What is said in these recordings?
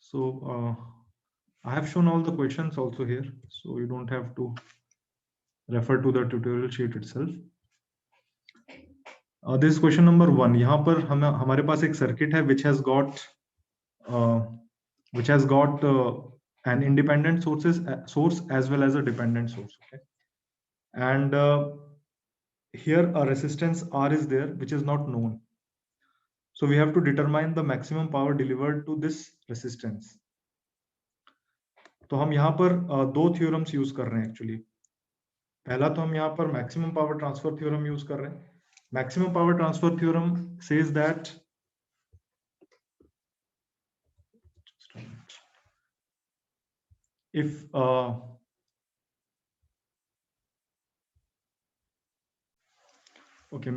So I have shown all the questions also here, so you don't have to refer to the tutorial sheet itself. This is question number 1. यहाँ पर हमारे पास एक circuit है which has got an independent source as well as a dependent source. Okay, and here a resistance R is there which is not known. So we have to determine the maximum power delivered to this resistance. तो हम यहाँ पर दो theorems use कर रहे हैं actually. पहला तो हम यहाँ पर maximum power transfer theorem use कर रहे हैं. Maximum power transfer theorem says that if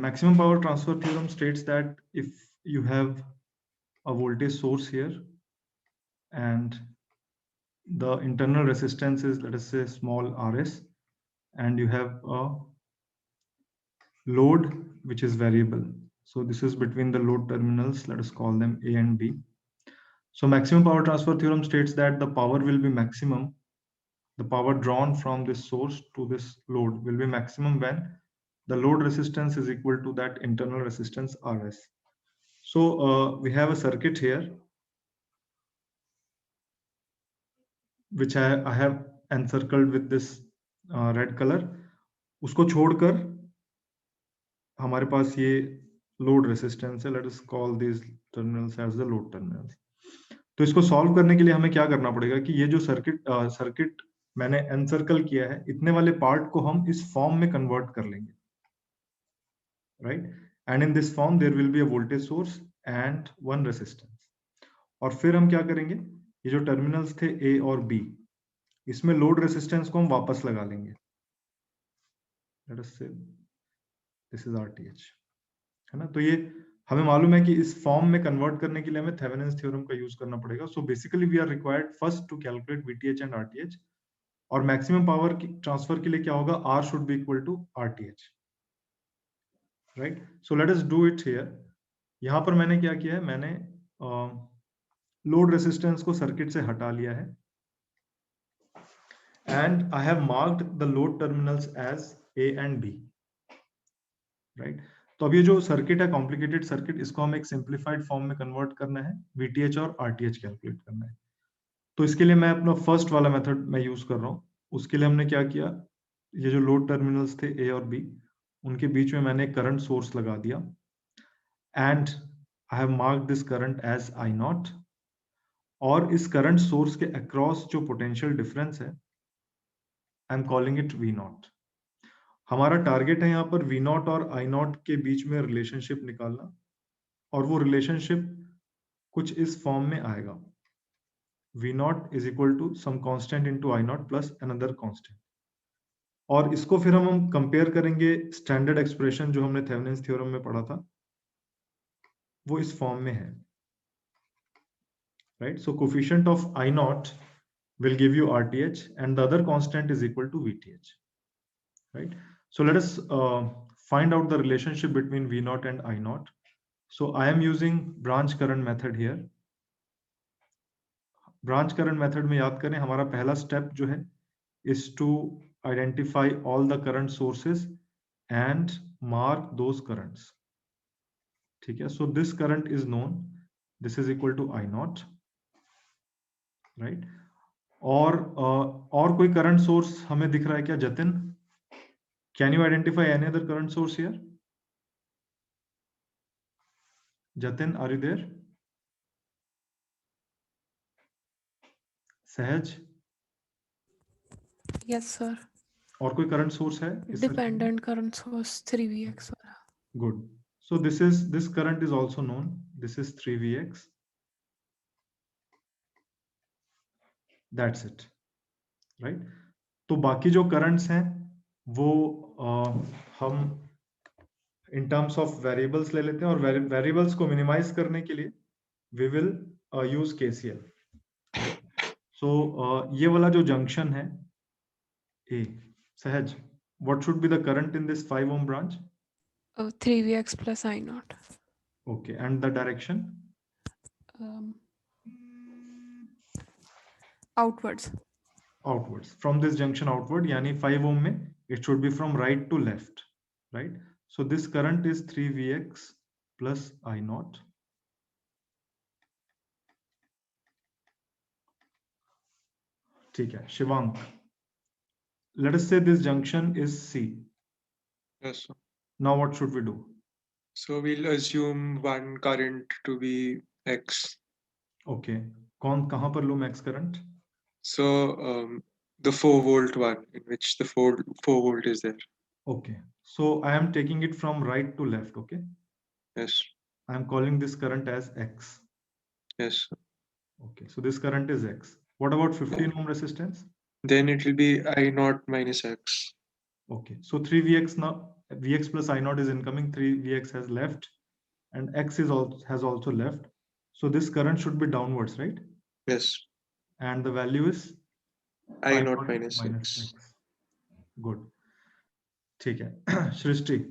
maximum power transfer theorem states that if you have a voltage source here and the internal resistance is, let us say, small rs, and you have a load which is variable. So this is between the load terminals, let us call them A and B. So maximum power transfer theorem states that the power will be maximum, the power drawn from this source to this load will be maximum when the load resistance is equal to that internal resistance Rs. So we have a circuit here which I have encircled with this red color. उसको छोड़कर हमारे पास ये load resistance है. Let us call this terminals as the load terminals. तो इसको solve करने के लिए हमें क्या करना पड़ेगा कि ये जो सर्किट मैंने एनसर्कल किया है, इतने वाले पार्ट को हम इस फॉर्म में कन्वर्ट कर लेंगे, right. And in this form there will be a voltage source and one resistance. और फिर हम क्या करेंगे, ये जो टर्मिनल्स थे ए और बी, इसमें लोड रेसिस्टेंस को हम वापस लगा लेंगे. लेट अस से दिस इज आरटीएच, है ना. तो ये हमें मालूम है कि इस फॉर्म में कन्वर्ट करने के लिए हमें थेवेनिन्स थ्योरम का यूज करना पड़ेगा. So basically we are required first to calculate VTH and RTH. और मैक्सिमम पावर ट्रांसफर के लिए क्या होगा, R should be equal to RTH, right. So let us do it here. यहां पर मैंने क्या किया है, मैंने लोड रेसिस्टेंस को सर्किट से हटा लिया है and I have marked the load terminals as A and B, right. तो अब ये जो सर्किट है, कॉम्प्लिकेटेड सर्किट, इसको हम एक सिंप्लीफाइड फॉर्म में कन्वर्ट करना है, वीटीएच और आरटीएच कैलकुलेट करना है. तो इसके लिए मैं अपना फर्स्ट वाला मेथड मैं यूज कर रहा हूँ. उसके लिए हमने क्या किया, ये जो लोड टर्मिनल्स थे ए और बी, उनके बीच में मैंने करंट सोर्स लगा दिया and I have marked this current as I naught. और इस करंट सोर्स के अक्रॉस जो पोटेंशियल डिफरेंस है, I am calling it V naught. हमारा टारगेट है यहाँ पर वी नॉट और आई नॉट के बीच में रिलेशनशिप निकालना, और वो रिलेशनशिप कुछ इस फॉर्म में आएगा, V naught is equal to some constant into I naught plus another constant. और इसको फिर हम कंपेयर करेंगे स्टैंडर्ड एक्सप्रेशन जो हमने थेवेनिन्स थ्योरम में पढ़ा था, वो इस फॉर्म में है, right. So coefficient of I not will give you RTH and the other constant is equal to VTH, right. So let us find out the relationship between V naught and I naught. So I am using branch current method here. Branch current method में याद करें, हमारा पहला step जो है is to identify all the current sources and mark those currents, ठीक है. So this current is known, this is equal to I naught, right. और कोई करंट सोर्स हमें दिख रहा है क्या, Jatin? Can you identify any other current source here? Jatin, are you there? Sahaj? Yes sir. और कोई करंट सोर्स है? डिपेंडेंट करंट सोर्स 3Vx वाला. Good. So this current is also known, this is 3Vx. That's it, right. तो बाकी जो currents हैं वो हम इन टर्म्स ऑफ वेरिएबल्स ले लेते हैं, और वेरिएबल्स को मिनिमाइज करने के लिए वी विल यूज KCL. सो ये वाला जो जंक्शन है A, सहज, what should be the current in this 5 ohm branch? 3Vx plus I naught. Okay, and the direction? Outwards. Outwards. From this junction outward, yani 5 ohm mein, it should be from right to left, right? So this current is 3Vx plus I naught. ठीक है, Shivank. Let us say this junction is C. Yes, sir. Now what should we do? So we'll assume one current to be X. Okay. कहाँ पर लूँ max current? So the 4 volt one, in which the 4 volt is there. Okay. So I am taking it from right to left, okay? Yes. I am calling this current as X. Yes. Okay. So this current is X. What about 15 ohm resistance? Then it will be I naught minus X. Okay. So 3Vx now, Vx plus I naught is incoming, 3Vx has left, and X is also has also left. So this current should be downwards, right? Yes. And the value is I naught minus X. X. Good. ठीक है. Shrishti,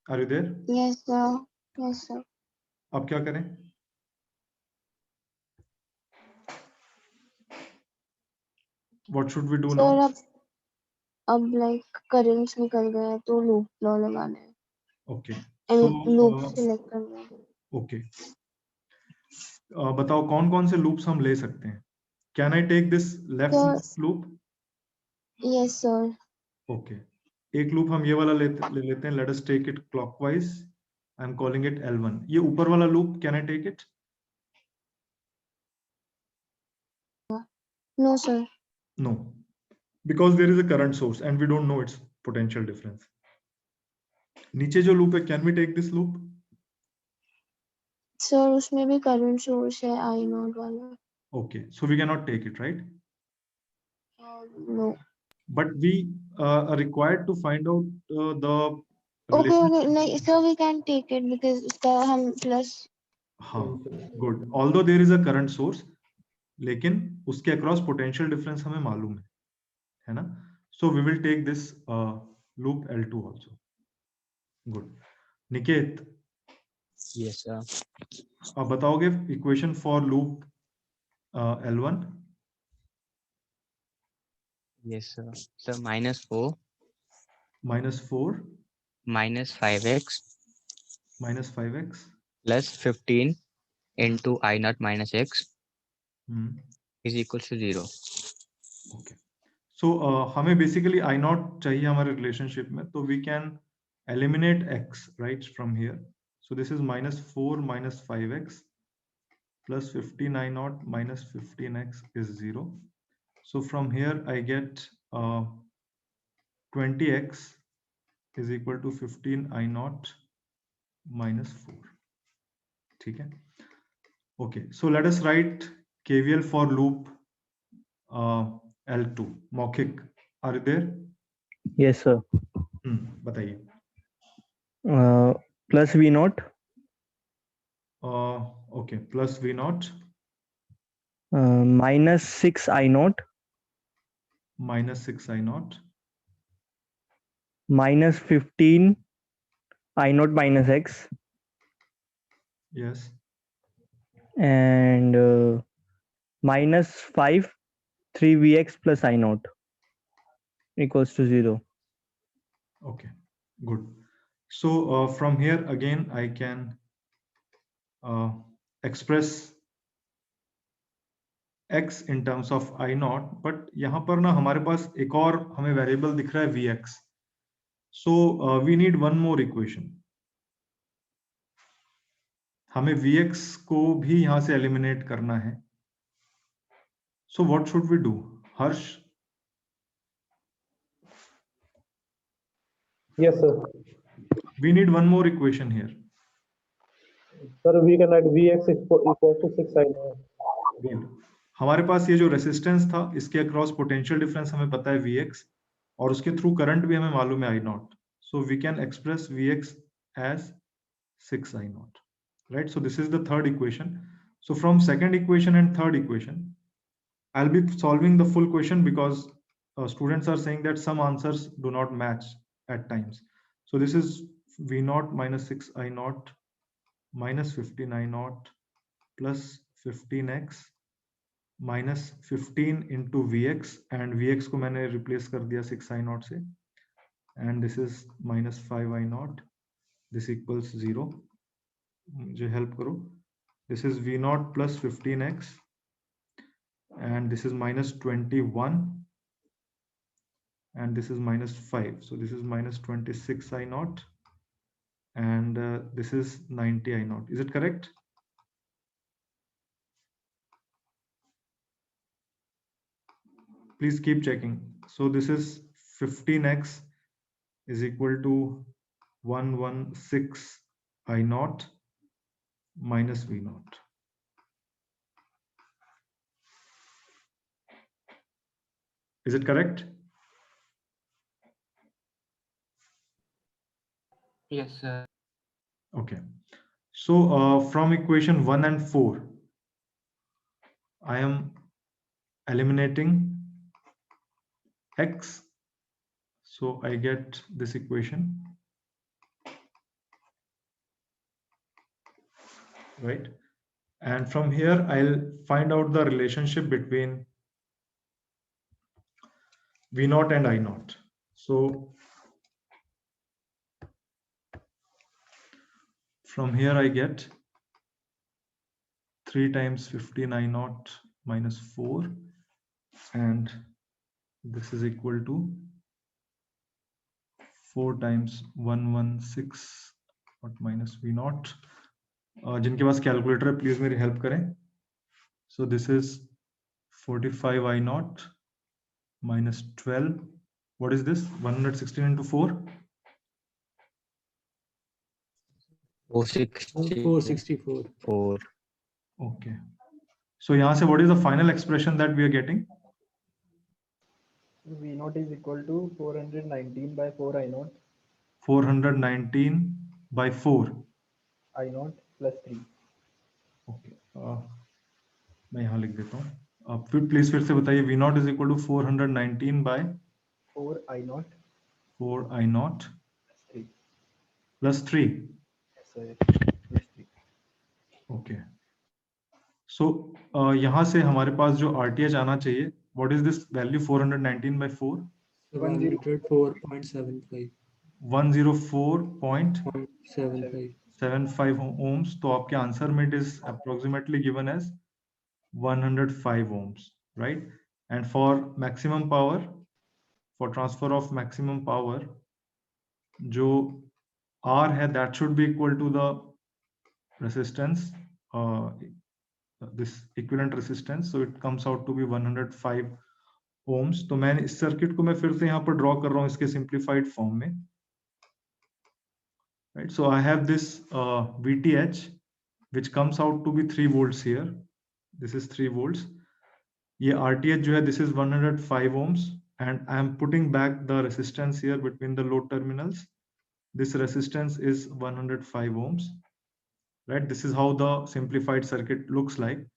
are you there? Yes, sir. Yes, sir. अब क्या करें? What should we do now? Sir, अब like currents निकल गए हैं तो loop law लगाना है. Okay. And So loop select करना है. okay. बताओ कौन-कौन से loops हम ले सकते हैं? Can I take this left loop? Yes, sir. Okay. एक loop हम ये वाला ले लेते हैं. Let us take it clockwise. I'm calling it L1. ये ऊपर वाला loop, can I take it? No, sir. No, because there is a current source and we don't know its potential difference. नीचे जो loop है, can we take this loop? Sir, उसमें भी current source है I naught वाला. Okay, so we cannot take it, right? No. But we are required to find out the Okay, relationship. नहीं, sir, we can take it because उसका हम plus. हाँ, good. Although there is a current source, लेकिन उसके across potential difference हमें मालूम है ना? So we will take this loop L2 also. Good. Niket, Yes, sir. आप बताओगे equation for loop L1? Yes, sir. So -4 -4 minus 5x plus 15 into I naught minus x is equals to 0. Okay. So हमें basically I naught चाहिए हमारे relationship में, तो we can eliminate x right from here. So this is -4 minus 5x plus 15 I naught minus 15x is 0. So from here I get 20x is equal to 15 I naught minus 4. ठीक है? Okay, so let us write KVL for loop L2. Maukhik, are you there? Yes, sir. बताइए. Plus V naught. Okay, plus V naught. Minus 6 I naught. Minus 6 I naught. Minus 15 I naught minus x. Yes. And minus 5 3Vx plus I naught equals to 0. Okay, good. So from here again I can express x in terms of I naught, but यहाँ पर ना हमारे पास एक और हमें variable दिख रहा है Vx. So we need one more equation. हमें Vx को भी यहाँ से eliminate करना है. So what should we do? Harsh? Yes, sir. We need one more equation here. Sir, we can add Vx equal to 6 I naught. Good. हमारे पास ये जो रेसिस्टेंस था, इसके अक्रॉस पोटेंशियल डिफरेंस हमें पता है Vx, और उसके थ्रू करंट भी हमें मालूम है I naught. So we can express Vx as 6 I naught. Right? So this is the third equation. So from second equation and third equation, I'll be solving the full question because students are saying that some answers do not match at times. So this is V naught minus 6 I naught minus 15 I naught plus 15x -15 into Vx, and Vx को मैंने replace कर दिया 6i0 से, and this is -5i0. This equals 0. मुझे help करो. This is V0 plus 15x, and this is -21, and this is -5. So this is -26i0, and this is 90i0. Is it correct? Please keep checking. So this is 15x is equal to 116i0 minus V0. Is it correct? Yes, sir. Okay. So from equation 1 and 4, I am eliminating x. So I get this equation, right? And from here, I'll find out the relationship between V0 and I0. So from here, I get 3 times 15 I0 minus 4, and this is equal to 4 times 116 minus V0. जिनके पास calculator है please मेरी help करें. So this is 45 I0 minus 12. What is this? 116 into 4? 464. 4. Okay. So यहाँ से what is the final expression that we are getting? V0 is equal to 419 by 4 I0. 419 by 4. I0 plus 3. Okay. मैं यहाँ लिख देता हूँ. फिर please फिर से बताइए. V0 is equal to 419 by 4 I0 4 I0 3. plus 3. Yes, sir. Plus 3. Okay. So यहाँ से हमारे पास जो RTH आना चाहिए, what is this value? 419 by 4? 104.75. 104.75 ohms. तो आपके आंसर में it is approximately given as 105 ohms, right? And for maximum power, for transfer of maximum power, जो R है that should be equal to the resistance, this equivalent resistance. So it comes out to be 105 ohms. तो मैं इस circuit को मैं फिर से यहाँ पर ड्रॉ कर रहा हूँ इसके सिंप्लीफाइड फॉर्म में. Right, so I have this VTH which comes out to be 3 volts here. This is 3 volts. ये RTH जो है this is 105 ohms, and I am putting back the resistance here between the load terminals. This resistance is 105 ohms. Right, this is how the simplified circuit looks like.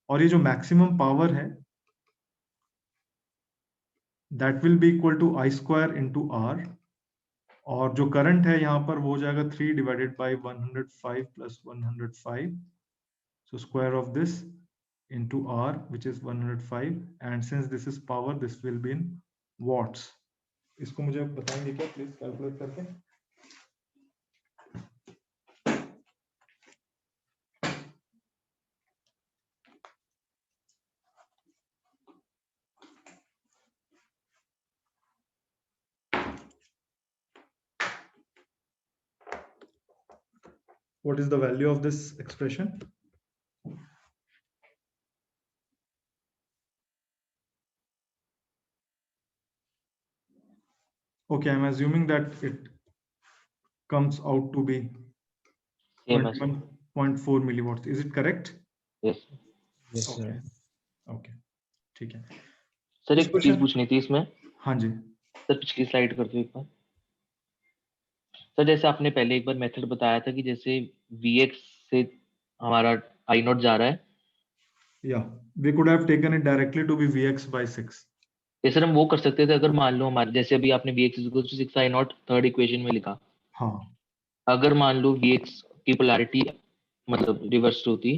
और ये जो maximum power है that will be equal to I square into R. और जो current है यहाँ पर वो हो जाएगा 3 divided by 105 plus 105. So square of this into R, which is 105, and since this is power, this will be in watts. इसको मुझे बताएंगे क्या प्लीज कैलकुलेट करके? What is the value of this expression? Okay, I'm assuming that it comes out to be 1.4 milliwatts. Is it correct? Yes. Yes, Okay. sir. Okay. ठीक है. Sir इस एक question- चीज पूछनी थी इसमें. हाँ जी. सर पिछली स्लाइड कर दो एक बार. सर जैसे आपने पहले एक बार मेथड बताया था कि जैसे Vx से हमारा I0 जा रहा है. Yeah, we could have taken it directly to be Vx by 6. ये सर हम वो कर सकते थे अगर मान लो हमारे जैसे अभी आपने Vx = 6 I0 थर्ड इक्वेशन में लिखा. हाँ. अगर मान लो Vx की पोलैरिटी मतलब रिवर्स होती,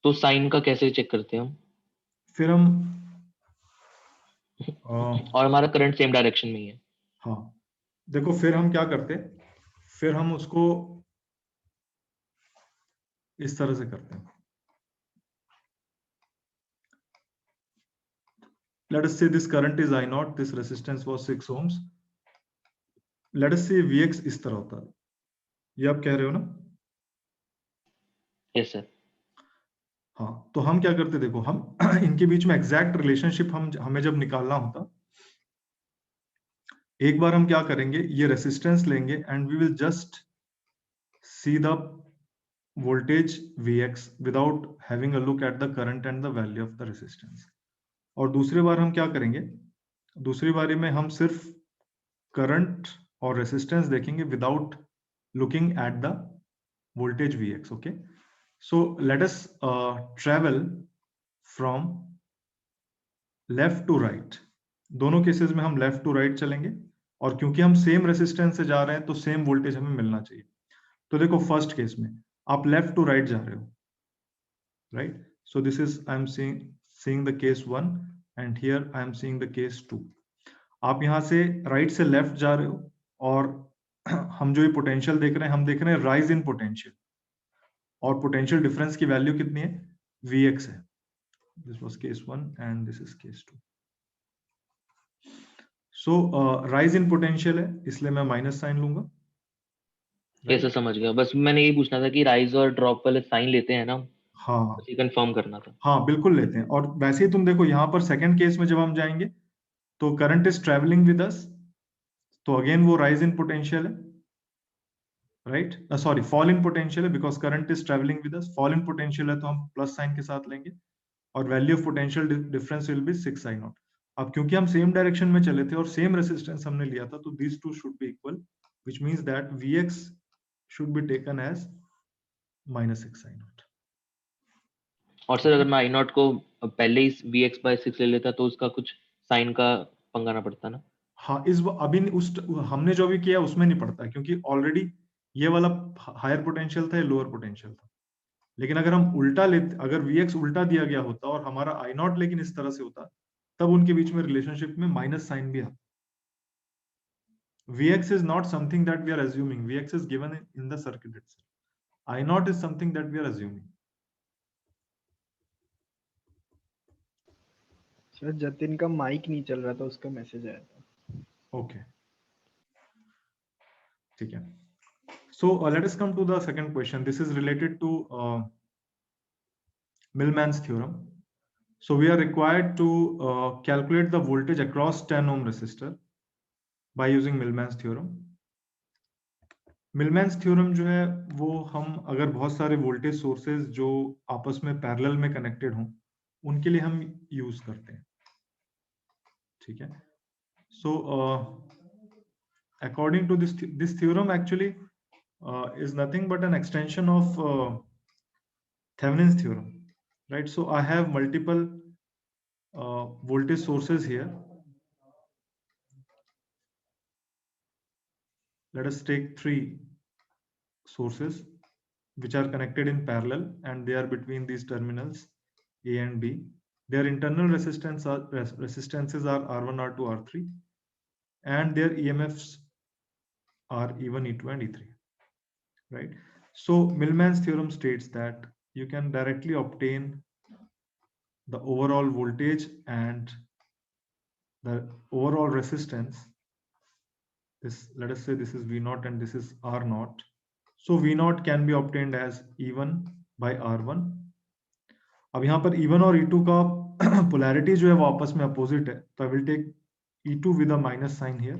तो साइन का कैसे चेक करते हैं हम? फिर हम और हमारा करंट सेम डायरेक्शन में ही है। हाँ देखो, फिर हम क्या करते, फिर हम उसको इस तरह से करते हैं। Let us say this current is I0, this resistance was 6 ohms. Let us say Vx इस तरह होता है, ये आप कह रहे हो ना? Yes sir. हाँ, तो हम क्या करते, देखो हम इनके बीच में एग्जैक्ट रिलेशनशिप हमें जब निकालना होता, एक बार हम क्या करेंगे, ये रेसिस्टेंस लेंगे and we will just see the voltage Vx without having a look at the current and the value of the resistance. और दूसरी बार हम क्या करेंगे, दूसरी बारी में हम सिर्फ करंट और रेसिस्टेंस देखेंगे without looking at the voltage Vx. Okay, so let us travel from left to right. दोनों केसेस में हम लेफ्ट टू राइट चलेंगे, और क्योंकि हम सेम रेसिस्टेंस से जा रहे हैं तो सेम वोल्टेज हमें मिलना चाहिए. तो देखो फर्स्ट केस में आप लेफ्ट टू राइट जा रहे हो, right? So this is I am seeing the case 1 and here I am seeing the case 2. आप यहां से राइट से लेफ्ट जा रहे हो, और हम जो ये पोटेंशियल देख रहे हैं, हम देख रहे हैं राइज इन पोटेंशियल, और पोटेंशियल डिफरेंस की वैल्यू कितनी है, Vx है. This was case 1 and this is case 2. So rise in potential है, इसलिए मैं माइनस साइन लूंगा. यस सर, समझ गया। बस मैंने यही पूछना था कि राइज और ड्रॉप वाले साइन लेते हैं ना, हाँ बस ये कंफर्म करना था। हाँ बिल्कुल लेते हैं. और वैसे ही तुम देखो यहाँ पर सेकंड केस में जब हम जाएंगे तो current is travelling with us, तो अगेन वो राइज इन पोटेंशियल है, right? Sorry, fall in potential है, because current is travelling with us. Fall in potential है तो हम प्लस साइन के साथ लेंगे, और value of potential difference will be 6I0. अब क्योंकि हम सेम डायरेक्शन में चले थे और सेम रेसिस्टेंस हमने लिया था, तो these two should be equal, which means that Vx should be taken as minus 6I0. और सर अगर मैं आई नॉट को पहले ही Vx/6 ले लेता तो उसका कुछ साइन का पंगा ना पड़ता ना? हाँ, अभी उस हमने जो भी किया उसमें नहीं पड़ता, क्योंकि ऑलरेडी ये वाला हायर पोटेंशियल था, ये लोअर पोटेंशियल था. लेकिन अगर हम उल्टा लेते, अगर Vx उल्टा दिया गया होता और हमारा I0 लेकिन इस तरह से होता, तब उनके बीच में रिलेशनशिप में माइनस साइन भी आता. Vx is not something that we are assuming. Vx is given in the circuit itself. I0 is something that we are assuming. Sir Jatin का माइक नहीं चल रहा था, उसका मैसेज आया था. Okay. ठीक है. So let us come to the second question. This is related to Millman's theorem. So we are required to calculate the voltage across 10 ohm resistor by using Millman's theorem. Millman's theorem जो है वो हम अगर बहुत सारे voltage sources जो आपस में पैरेलल में कनेक्टेड हों उनके लिए हम यूज करते हैं. ठीक है. So according to this theorem actually is nothing but an extension of Thevenin's theorem, right? So I have multiple voltage sources here. Let us take 3 sources which are connected in parallel, and they are between these terminals A and B. Their internal resistances are R1, R2, R3, and their EMFs are E1, E2, and E3, right? So Millman's theorem states that you can directly obtain the overall voltage and the overall resistance. This, let us say this is V0 and this is R0. So V0 can be obtained as E1 by R1. अब यहाँ पर E1 और E2 का polarity जो है वो आपस में opposite है, तो I will take E2 with a minus sign here.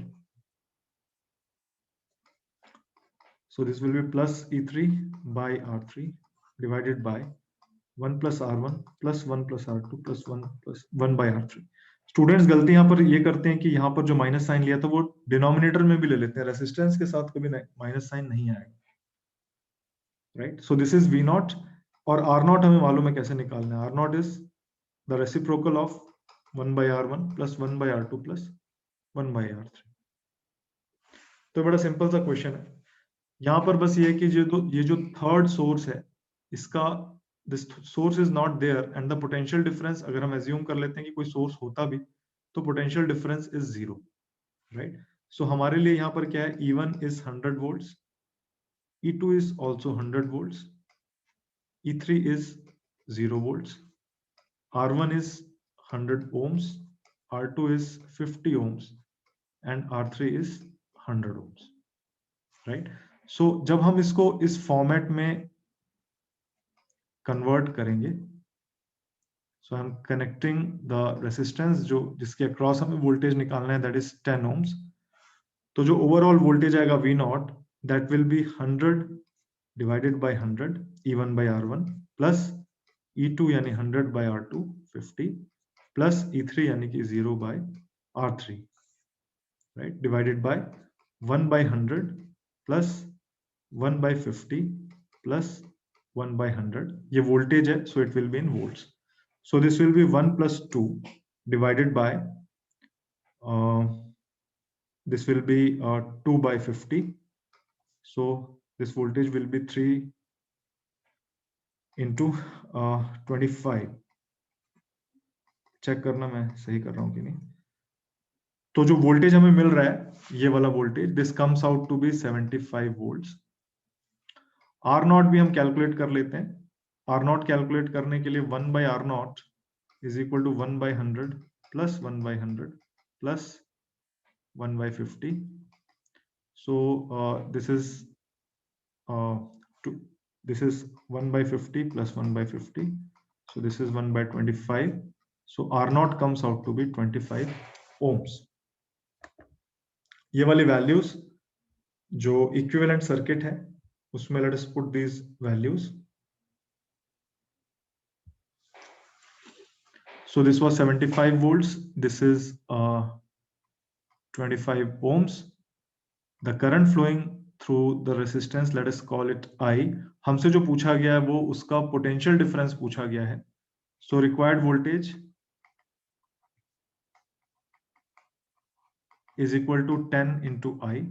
So this will be plus E3 by R3 divided by 1 plus R1 plus 1 plus R2 plus 1 by R3. Students गलती यहाँ पर ये करते हैं कि यहाँ पर जो माइनस साइन लिया था वो डिनोमिनेटर में भी ले लेते हैं, रेसिस्टेंस के साथ कभी माइनस साइन नहीं आएगा, right? So this is V0, और R0 हमें मालूम है कैसे निकालना है. R0 is the reciprocal of 1 by R1 plus 1 by R2 plus 1 by R3. तो बड़ा सिंपल सा क्वेश्चन है. यहाँ पर बस ये कि ये जो थर्ड सोर्स है इसका this source is not there and the potential difference, अगर हम assume कर लेते हैं कि कोई source होता भी, तो potential difference is 0, right? So हमारे लिए यहाँ पर क्या है, E1 is 100 volts, E2 is also 100 volts, E3 is 0 volts, R1 is 100 ohms, R2 is 50 ohms, and R3 is 100 ohms, right? So जब हम इसको इस फॉर्मेट में कन्वर्ट करेंगे, so I'm connecting the resistance जो जिसके अक्रॉस हमें वोल्टेज निकालना है, that is 10 ohms. तो जो ओवरऑल वोल्टेज आएगा V naught, that will be 100 divided by 100 E1 by R1 plus E2 यानी 100 by R2 50 plus E3 यानी कि 0 by R3, right, divided by 1 by 100 plus 1 by 50 plus 1 by 100. ये voltage है, so it will be in volts. So this will be 1 plus 2 divided by this will be 2 by 50. So this voltage will be 3 into 25. Check करना मैं सही कर रहा हूँ कि नहीं. तो जो वोल्टेज हमें मिल रहा है, ये वाला voltage, this comes out to be 75 volts. R naught भी हम कैलकुलेट कर लेते हैं. R naught कैलकुलेट करने के लिए 1 by R naught is equal to 1 by 100 plus 1 by 100 plus 1 by 50. So this is 1 by 50 plus 1 by 50. So this is 1 by 25. So R naught comes out to be 25 ohms. ये वाली values जो equivalent circuit है, उसमें let us put these values. So this was 75 volts. This is 25 ohms. The current flowing through the resistance, let us call it I. हमसे जो पूछा गया है वो उसका potential difference पूछा गया है. So required voltage is equal to 10 into I.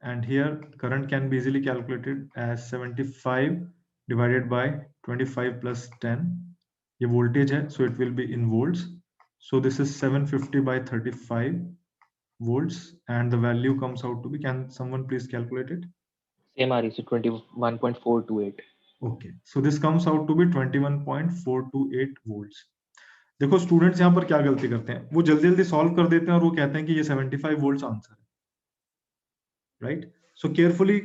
And here current can be easily calculated as 75 divided by 25 plus 10. ये voltage है, so it will be in volts. So this is 750 by 35 volts, and the value comes out to be, can someone please calculate it? Same RE, so 21.428. Okay, so this comes out to be 21.428 volts. देखो students यहाँ पर क्या गलती करते हैं, वो जल्दी जल्दी सॉल्व कर देते हैं और वो कहते हैं कि ये 75 वोल्ट्स आंसर है, right? So carefully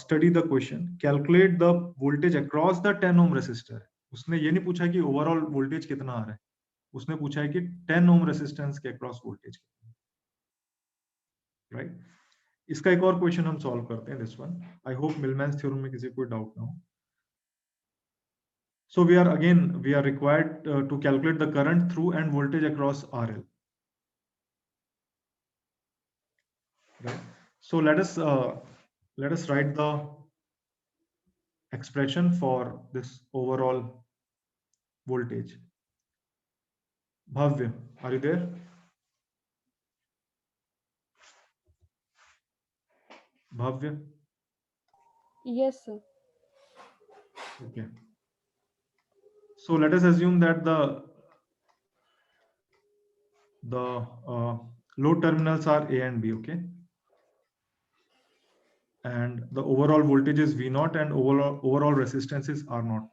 study the question, calculate the voltage across the 10 ohm resistor. उसने ये नहीं पूछा कि ओवरऑल वोल्टेज कितना आ रहा है, उसने पूछा है कि 10 ओम रेसिस्टेंस के अक्रॉस वोल्टेज कितना, राइट? इसका एक और क्वेश्चन हम सॉल्व करते हैं, this one. I hope Millman's theorem में किसी को डाउट ना हो. So we are required to calculate the current through and voltage across RL. Right. So let us write the expression for this overall voltage. Bhavya, are you there? Bhavya? Yes, sir. Okay. So let us assume that the load terminals are A and B, okay? And the overall voltage is V0 and overall resistance is R0.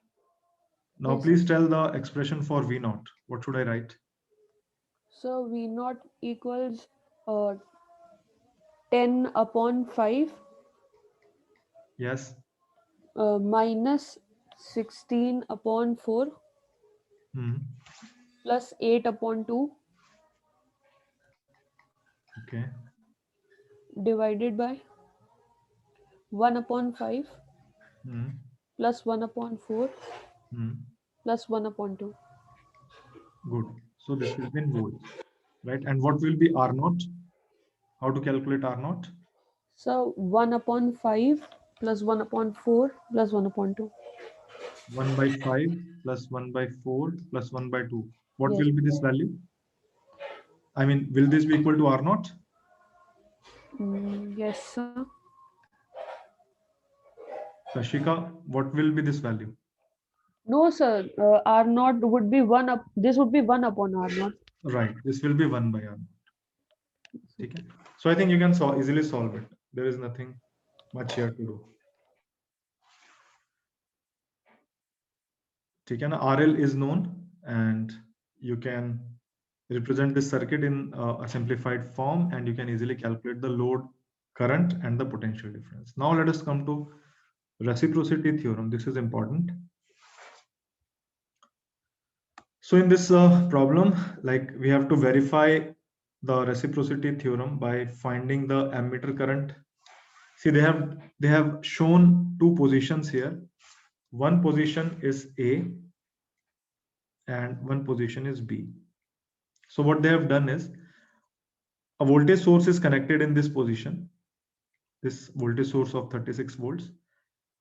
Now Yes, please tell the expression for V0. What should I write? So V0 equals 10 upon 5 Yes. minus 16 upon 4 plus 8 upon 2 Okay. divided by 1 upon 5 plus 1 upon 4 plus 1 upon 2. Good. So this will be in volts, right? And what will be R0? How to calculate R0? So 1 upon 5 plus 1 upon 4 plus 1 upon 2. 1 by 5 plus 1 by 4 plus 1 by 2. What Yes. will be this value? I mean, will this be equal to R0? Yes, sir. Kashika, what will be this value? No, sir. R naught would be 1 up. This would be 1 upon R naught. Right, this will be 1 by R. ठीक है? So I think you can easily solve it. There is nothing much here to do. ठीक है ना? RL is known and you can represent this circuit in a simplified form and you can easily calculate the load current and the potential difference. Now let us come to reciprocity theorem. This is important. So in this problem, like we have to verify the reciprocity theorem by finding the ammeter current. See, they have shown two positions here. One position is A and one position is B. So what they have done is a voltage source is connected in this position, this voltage source of 36 volts.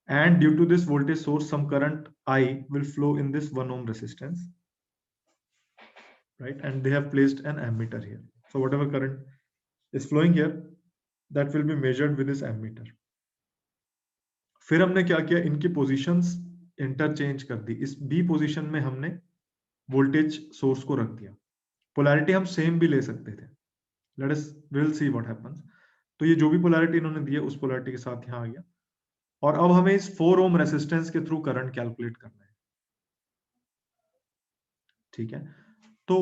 And due to this voltage source, some current I will flow in this 1 ohm resistance, right? And they have placed an ammeter here. So whatever current is flowing here, that will be measured with this ammeter. फिर हमने क्या किया, इनकी positions interchange कर दी. इस B position में हमने voltage source को रख दिया. पोलैरिटी हम सेम भी ले सकते थे. Let us will see what happens. तो ये जो भी पोलैरिटी इन्होंने दी है उस पोलैरिटी के साथ यहाँ आ गया. और अब हमें इस 4 ओम रेजिस्टेंस के थ्रू करंट कैलकुलेट करना है. ठीक है, तो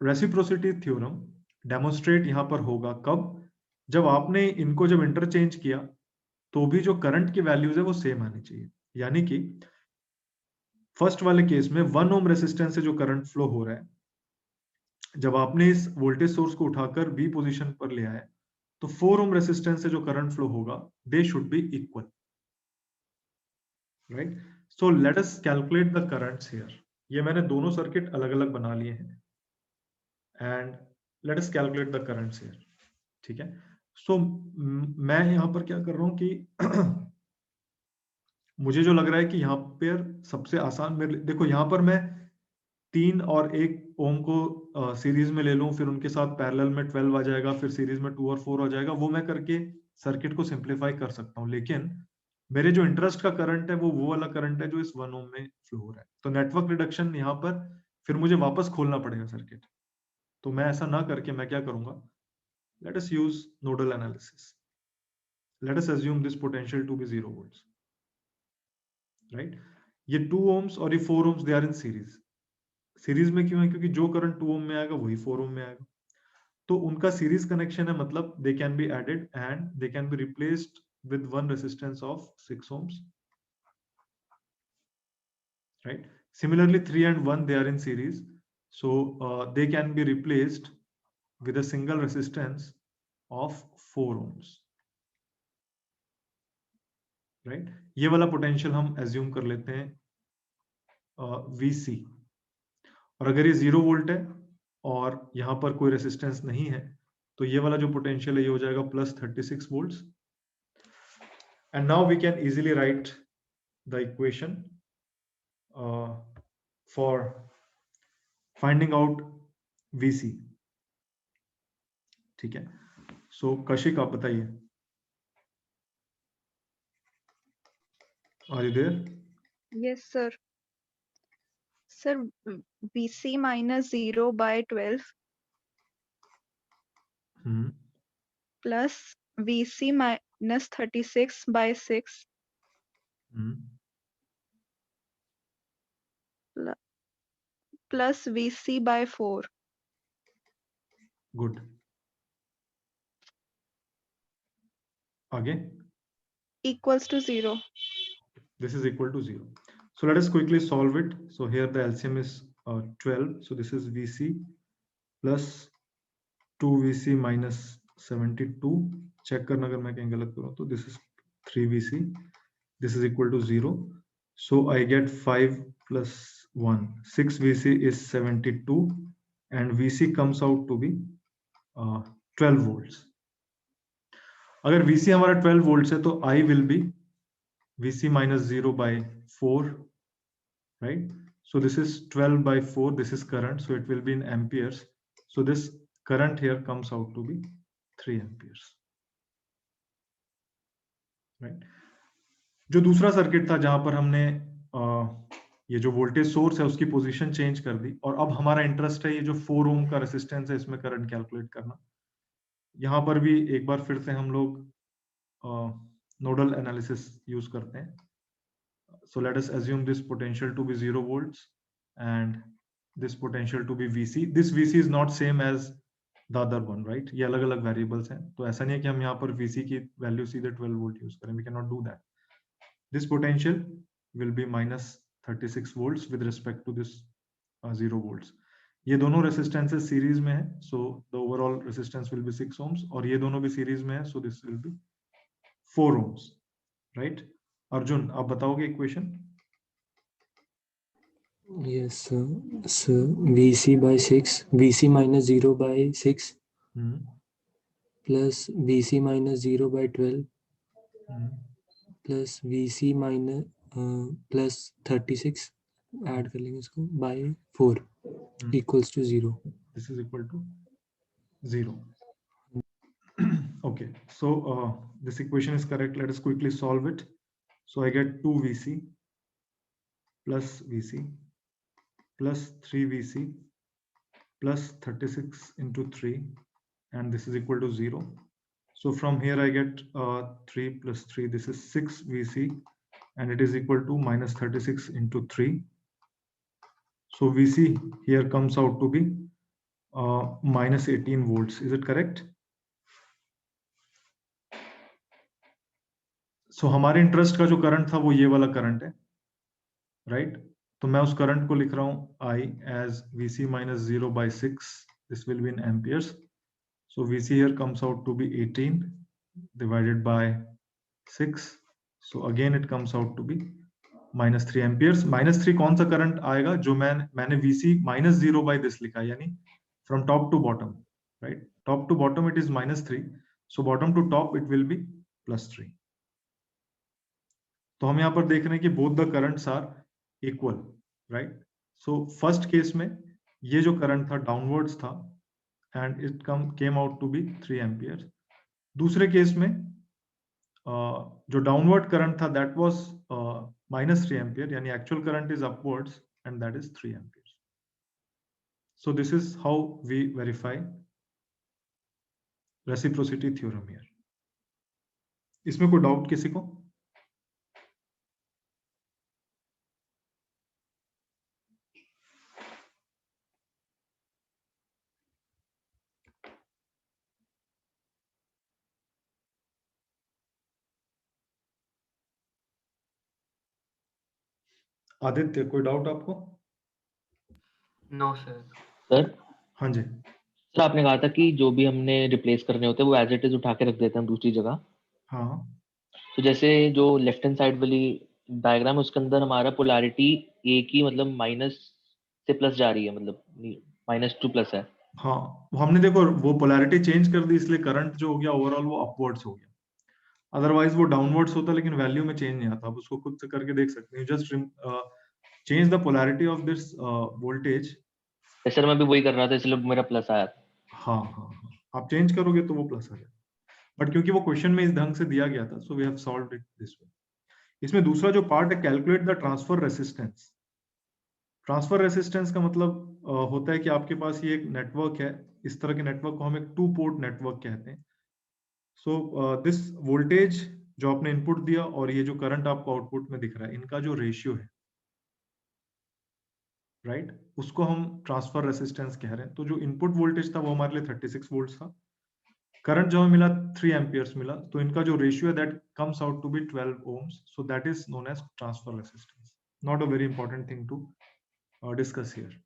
रेसिप्रोसिटी थ्योरम डेमोन्स्ट्रेट यहां पर होगा कब, जब आपने इनको जब इंटरचेंज किया तो भी जो करंट की वैल्यूज है वो सेम आनी चाहिए. यानी कि फर्स्ट वाले केस में 1 ओम रेजिस्टेंस से जो करंट फ्लो हो रहा है, जब आपने इस वोल्टेज सोर्स को उठाकर बी पोजीशन पर ले आए तो 4 ओम रेजिस्टेंस से जो करंट फ्लो होगा they should be equal, right? So let us calculate the currents here. ये मैंने दोनों सर्किट अलग अलग बना लिए हैं and let us calculate the currents here. ठीक है, सो मैं यहां पर क्या कर रहा हूं कि मुझे जो लग रहा है कि यहाँ पर सबसे आसान मेरे, देखो यहाँ पर मैं 3 और 1 ओम को सीरीज में ले लूं, फिर उनके साथ पैरेलल में 12 आ जाएगा, फिर सीरीज में 2 और 4 आ जाएगा. वो मैं करके सर्किट को सिंप्लीफाई कर सकता हूं, लेकिन मेरे जो इंटरेस्ट का करंट है वो वाला करंट है जो इस 1 ओम में फ्लो हो रहा है. तो नेटवर्क रिडक्शन यहाँ पर फिर मुझे वापस खोलना पड़ेगा सर्किट. तो मैं ऐसा ना करके मैं क्या करूंगा, let us use nodal analysis. Let us assume this potential to be 0 volts, right? ये 2 ओम्स और ये 4 ohms they are in series. Series में क्यों है? क्योंकि जो करंट 2 ओम में आएगा वही 4 ओम में आएगा. तो उनका सीरीज कनेक्शन है, मतलब they can be added and they can be replaced with one resistance of 6 ohms, right? Similarly 3 and 1 they are in series, so they can be replaced with a single resistance of 4 ohms, right? ये वाला potential हम assume कर लेते हैं VC. और अगर ये 0 volt है और यहाँ पर कोई रेसिस्टेंस नहीं है तो ये वाला जो पोटेंशियल है ये हो जाएगा +36 volts. And now we can easily write the equation for finding out VC. ठीक है, so कशिक आप बताइए. Are you there? Yes, sir. Sir, VC minus 0 by 12 plus VC minus 36 by 6 plus VC by 4. Good. आगे? Equals to 0. This is equal to 0. So let us quickly solve it. So here the LCM is 12. So this is VC plus 2VC minus 72. Check करना अगर मैं कहीं गलत करूँ तो this is 3VC. This is equal to 0. So I get 5 plus 1. 6VC is 72 and VC comes out to be 12 volts. अगर VC हमारा 12 volts है तो I will be VC minus 0 by 4, right? So this is 12 by 4. This is current, so it will be in amperes. So this current here comes out to be 3 amperes, right? जो दूसरा circuit था जहां पर हमने ये जो voltage source है उसकी पोजीशन चेंज कर दी, और अब हमारा इंटरेस्ट है ये जो 4 ओम का रेसिस्टेंस है इसमें करंट कैलकुलेट करना। यहाँ पर भी एक बार फिर से हम लोग नोडल एनालिसिस यूज करते हैं। So let us assume this potential to be 0 volts and this potential to be VC. This VC is not same as the other one, right? ये अलग अलग variables हैं, तो ऐसा नहीं है कि हम यहाँ पर VC की वैल्यू सीधे 12 वोल्ट यूज करें। We cannot do that. This potential will be minus 36 volts with respect to this 0 volts. ये दोनों रेसिस्टेंसेस सीरीज में है, so the overall resistance will be 6 ohms, और ये दोनों भी सीरीज में है, so this will be 4 ohms, right? Arjun, आप बताओगे equation? Yes, sir. So VC by 6, VC minus 0 by 6 plus VC minus 0 by 12 plus VC minus plus 36 add कर लेंगे इसको by 4 equals to 0. This is equal to 0. Okay, so this equation is correct. Let us quickly solve it. So I get 2 VC plus VC plus 3 VC plus 36 into 3, and this is equal to 0. So from here I get 3 plus 3, this is 6 VC, and it is equal to minus 36 into 3. So VC here comes out to be minus 18 volts. Is it correct? So हमारे interest का जो current था वो ये वाला current है, right? तो मैं उस करंट को लिख रहा हूं I as VC minus 0 by 6. This will be in amperes. So VC here comes out to be 18 divided by 6. So again it comes out to be minus 3 amperes. Minus 3 कौन सा current आएगा? जो मैंने VC minus 0 by this लिखा, यानी from top to bottom, right? Top to bottom it is minus 3. So bottom to top it will be plus 3. तो हम यहाँ पर देख रहे हैं कि both the currents are equal, right? So first case में ये जो करंट था डाउनवर्ड्स था and it came out to be 3 amperes. दूसरे केस में जो डाउनवर्ड करंट था that was minus 3 ampere, यानी actual current is upwards and that is 3 amperes. So this is how we verify reciprocity theorem here. इसमें कोई doubt किसी को? आदित्य, कोई डाउट आपको? No sir. हाँ जी। सर आपने कहा था कि जो भी हमने रिप्लेस करने होते हैं वो एज इट इज उठा के रख देते हैं हम दूसरी जगह। हाँ। तो जैसे जो लेफ्ट हैंड साइड वाली डायग्राम है उसके अंदर हमारा पोलैरिटी ए की मतलब माइनस से प्लस जा रही है, मतलब माइनस टू प्लस है। हाँ, हमने देखो वो पोलैरिटी चेंज कर दी, इसलिए करंट जो हो गया ओवरऑल वो अपवर्ड्स हो गया। अदरवाइज वो डाउनवर्ड्स होता लेकिन वैल्यू में चेंज नहीं आता। आप उसको खुद से करके देख सकते हैं। Just change the polarity of this voltage. Sir मैं भी वही कर रहा था इसलिए मेरा प्लस आया। हाँ हाँ हाँ, आप चेंज करोगे तो वो प्लस आ जाएगा, बट क्योंकि वो क्वेश्चन में इस ढंग से दिया गया था so we have solved it this way. इसमें दूसरा जो पार्ट है, calculate the transfer resistance. Transfer resistance का मतलब होता है कि आपके पास ये एक नेटवर्क है, इस तरह के नेटवर्क को हम एक 2 पोर्ट नेटवर्क कहते हैं। सो दिस वोल्टेज जो आपने इनपुट दिया और ये जो करंट आपको आउटपुट में दिख रहा है, इनका जो रेशियो है, राइट, उसको हम ट्रांसफर रेसिस्टेंस कह रहे हैं। तो जो इनपुट वोल्टेज था वो हमारे लिए 36 वोल्ट था, करंट जो हमें मिला 3 एम्पियर्स मिला, तो इनका जो रेशियो है that comes out to be 12 ohms. So that is known as transfer resistance. Not a very important thing to discuss here,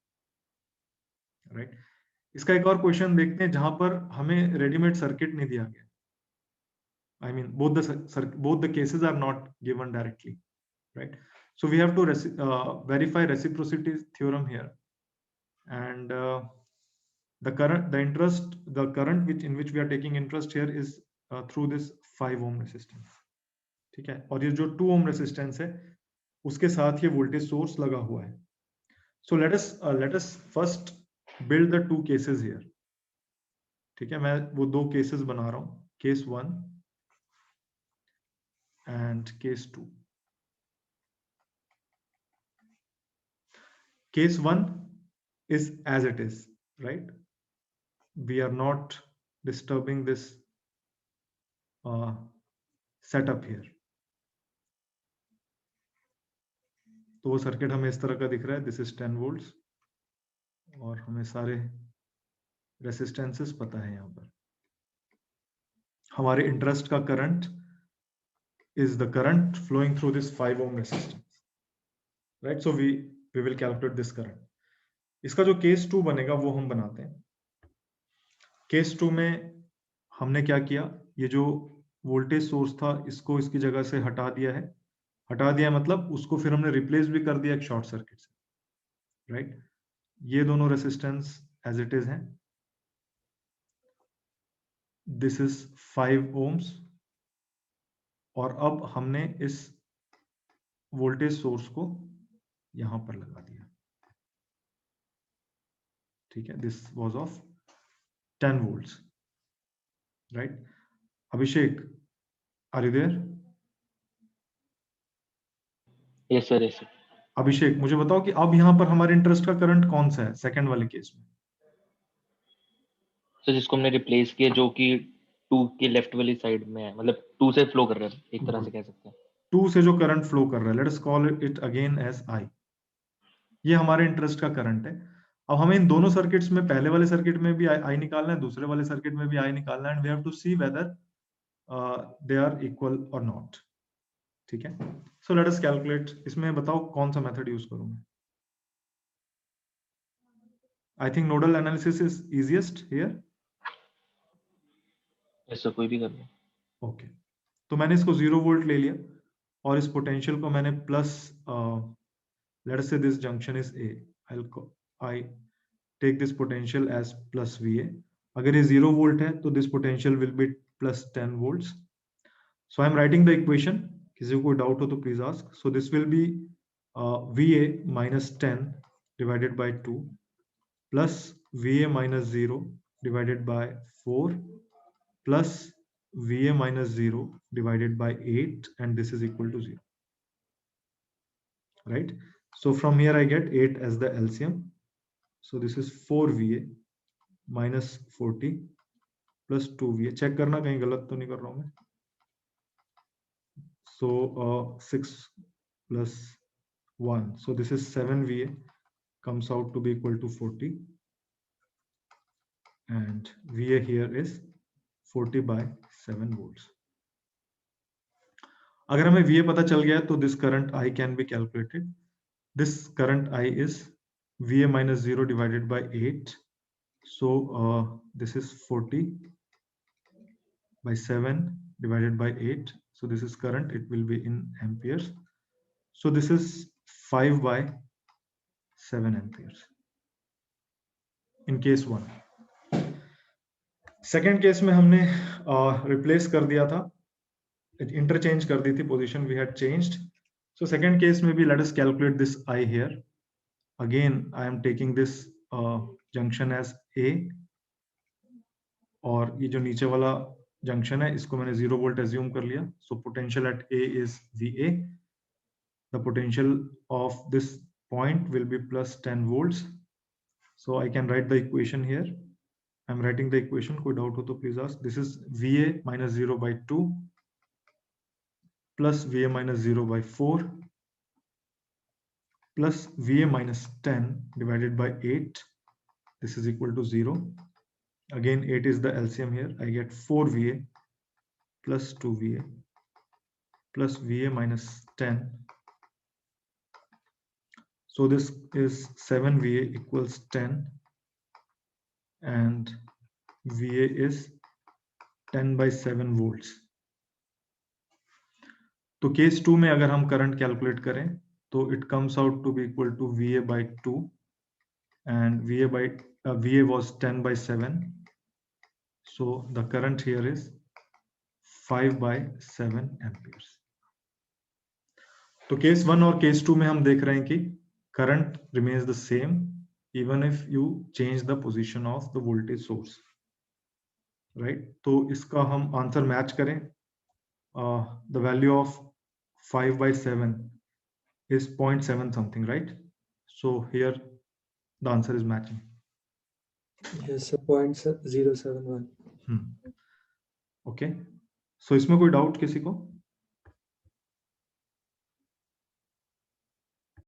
right. इसका एक और क्वेश्चन देखते हैं जहां पर हमें रेडीमेड सर्किट नहीं दिया गया। I mean both the cases are not given directly, right? So we have to verify reciprocity theorem here, and the current in which we are taking interest here is through this 5 ohm resistance, ठीक है। और ये जो 2 ohm resistance है उसके साथ ये voltage source लगा हुआ है। So let us first build the 2 cases here, ठीक है। मैं वो 2 cases बना रहा हूँ, case 1 and case 2। case 1 is as it is, right? We are not disturbing this setup here. तो वो सर्किट हमें इस तरह का दिख रहा है, दिस इज 10 वोल्ट्स और हमें सारे रेसिस्टेंसेस पता है। यहाँ पर हमारे इंटरेस्ट का current is the current flowing through this 5 ohm resistance, right? So we will calculate this current. इसका जो केस 2 बनेगा वो हम बनाते हैं। केस 2 में हमने क्या किया, ये जो वोल्टेज सोर्स था इसको इसकी जगह से हटा दिया है। हटा दिया मतलब उसको फिर हमने रिप्लेस भी कर दिया एक शॉर्ट सर्किट से, राइट? ये दोनों रेसिस्टेंस एज इट इज हैं। दिस इज 5 ohms और अब हमने इस वोल्टेज सोर्स को यहां पर लगा दिया, ठीक है? This was of 10 volts, right? Abhishek, are you there? Yes sir, yes sir. Abhishek, मुझे बताओ कि अब यहाँ पर हमारे इंटरेस्ट का करंट कौन सा है सेकंड वाले केस में? सर जिसको हमने रिप्लेस किया, जो कि 2 के लेफ्ट वाली साइड में है, मतलब 2 से फ्लो कर रहा है, एक तरह से कह सकते हैं। 2 से जो करंट फ्लो कर रहा है, let us call it again as I। ये हमारे इंटरेस्ट का करंट है। अब हमें इन दोनों सर्किट्स में, पहले वाले सर्किट में भी I निकालना है, दूसरे वाले सर्किट में भी I निकालना है, and we have to see whether they are equal और नॉट, ठीक है? So let us calculate. इसमें बताओ कौन सा मेथड यूज करूं मैं? I think nodal analysis is easiest here. Yes sir, कोई भी कर लो। ओके, तो मैंने इसको 0 वोल्ट ले लिया और इस पोटेंशियल को मैंने प्लस, लेट अस से this junction is A, I take this potential as plus VA। अगर ये 0 वोल्ट है तो this potential will be plus 10 volts। So I am writing the equation, किसी को डाउट हो तो please ask. So this will be VA minus 10 divided by 2 plus VA minus 0 divided by 4 plus VA minus 0 divided by 8, and this is equal to 0, right? So from here I get 8 as the LCM. So this is 4 VA minus 40 plus 2 VA। Check करना कहीं गलत तो नहीं कर रहा हूं मैं। So 6 plus 1, so this is 7 VA comes out to be equal to 40, and VA here is 40 by 7 volts। अगर हमें VA पता चल गया तो this current I can be calculated। This current I is VA minus 0 divided by 8। So this is 40 by 7 divided by 8. So this is current, it will be in amperes। So this is 5 by 7 amperes in case 1। Second case में हमने replace कर दिया था, interchange कर दी थी position, we had changed. So second case में भी let us calculate this I here। Again I am taking this junction as A, और ये जो नीचे वाला जंक्शन है इसको मैंने 0 वोल्ट एज्यूम कर लिया। So potential at A is VA। The potential of this point will be plus 10 volts। So I can write the equation here. I am writing the equation, कोई डाउट हो तो please ask. This is VA minus 0 by 2 plus VA minus 0 by 4 plus VA minus 10 divided by 8, this is equal to 0। Again 8 is the LCM here, I get 4 VA plus 2 VA plus VA minus 10, so this is 7 VA equals 10, and VA is 10 by 7 volts। तो case 2 में अगर हम current calculate करें तो it comes out to be equal to VA by 2, and VA was 10 by 7, so the current here is 5 by 7 amperes। तो case 1 और case 2 में हम देख रहे हैं कि current remains the same even if you change the position of the voltage source, right? तो इसका हम आंसर मैच करें, the value of 5 by 7 is 0.7 something, right? So here the answer is matching. Yes, so 0.071. Okay. So इसमें कोई doubt किसी को?